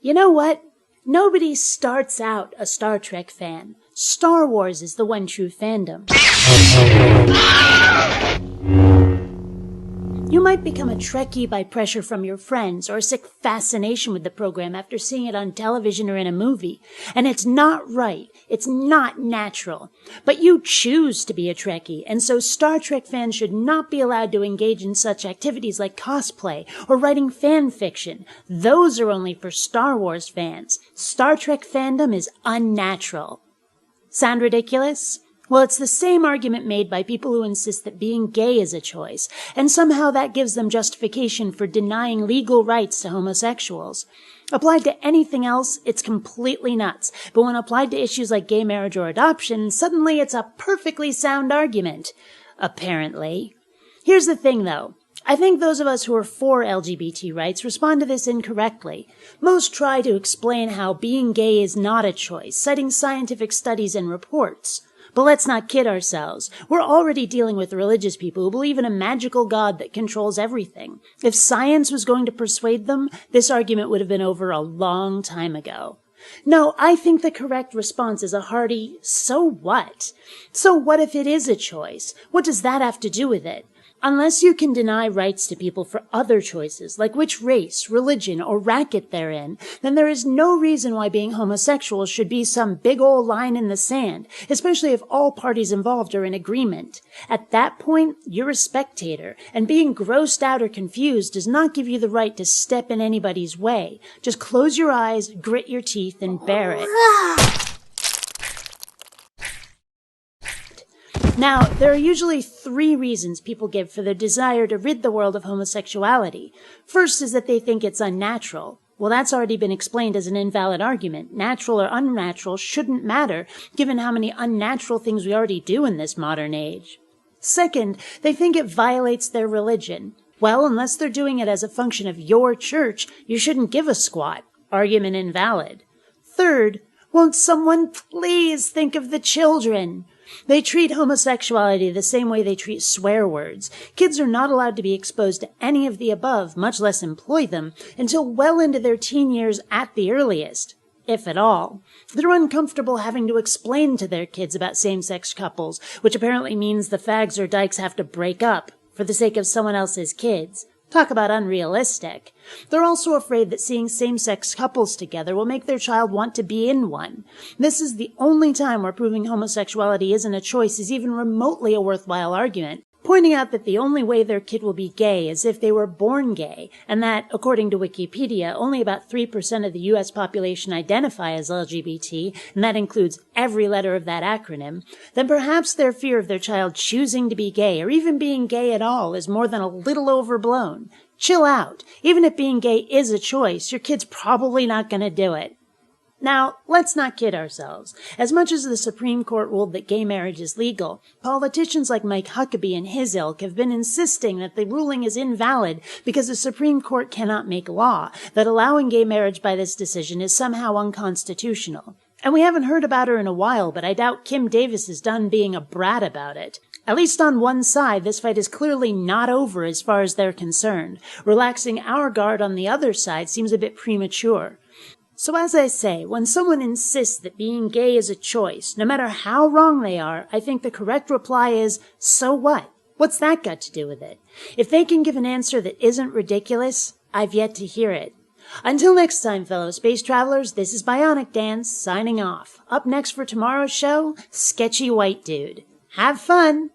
You know what? Nobody starts out a Star Trek fan. Star Wars is the one true fandom. You might become a Trekkie by pressure from your friends or a sick fascination with the program after seeing it on television or in a movie. And it's not right. It's not natural. But you choose to be a Trekkie, and so Star Trek fans should not be allowed to engage in such activities like cosplay or writing fan fiction. Those are only for Star Wars fans. Star Trek fandom is unnatural. Sound ridiculous? Well, it's the same argument made by people who insist that being gay is a choice, and somehow that gives them justification for denying legal rights to homosexuals. Applied to anything else, it's completely nuts, but when applied to issues like gay marriage or adoption, suddenly it's a perfectly sound argument. Apparently. Here's the thing, though. I think those of us who are for LGBT rights respond to this incorrectly. Most try to explain how being gay is not a choice, citing scientific studies and reports. But let's not kid ourselves. We're already dealing with religious people who believe in a magical God that controls everything. If science was going to persuade them, this argument would have been over a long time ago. No, I think the correct response is a hearty, so what? So what if it is a choice? What does that have to do with it? Unless you can deny rights to people for other choices, like which race, religion, or racket they're in, then there is no reason why being homosexual should be some big old line in the sand, especially if all parties involved are in agreement. At that point, you're a spectator, and being grossed out or confused does not give you the right to step in anybody's way. Just close your eyes, grit your teeth, and bear it. Now, there are usually 3 reasons people give for their desire to rid the world of homosexuality. First is that they think it's unnatural. Well, that's already been explained as an invalid argument. Natural or unnatural shouldn't matter, given how many unnatural things we already do in this modern age. Second, they think it violates their religion. Well, unless they're doing it as a function of your church, you shouldn't give a squat. Argument invalid. Third, won't someone please think of the children? They treat homosexuality the same way they treat swear words. Kids are not allowed to be exposed to any of the above, much less employ them, until well into their teen years at the earliest, if at all. They're uncomfortable having to explain to their kids about same-sex couples, which apparently means the fags or dykes have to break up for the sake of someone else's kids. Talk about unrealistic. They're also afraid that seeing same-sex couples together will make their child want to be in one. This is the only time where proving homosexuality isn't a choice is even remotely a worthwhile argument, pointing out that the only way their kid will be gay is if they were born gay, and that, according to Wikipedia, only about 3% of the U.S. population identify as LGBT, and that includes every letter of that acronym, then perhaps their fear of their child choosing to be gay, or even being gay at all, is more than a little overblown. Chill out. Even if being gay is a choice, your kid's probably not going to do it. Now, let's not kid ourselves. As much as the Supreme Court ruled that gay marriage is legal, politicians like Mike Huckabee and his ilk have been insisting that the ruling is invalid because the Supreme Court cannot make law, that allowing gay marriage by this decision is somehow unconstitutional. And we haven't heard about her in a while, but I doubt Kim Davis is done being a brat about it. At least on one side, this fight is clearly not over as far as they're concerned. Relaxing our guard on the other side seems a bit premature. So as I say, when someone insists that being gay is a choice, no matter how wrong they are, I think the correct reply is, so what? What's that got to do with it? If they can give an answer that isn't ridiculous, I've yet to hear it. Until next time, fellow space travelers, this is Bionic Dance, signing off. Up next for tomorrow's show, Sketchy White Dude. Have fun!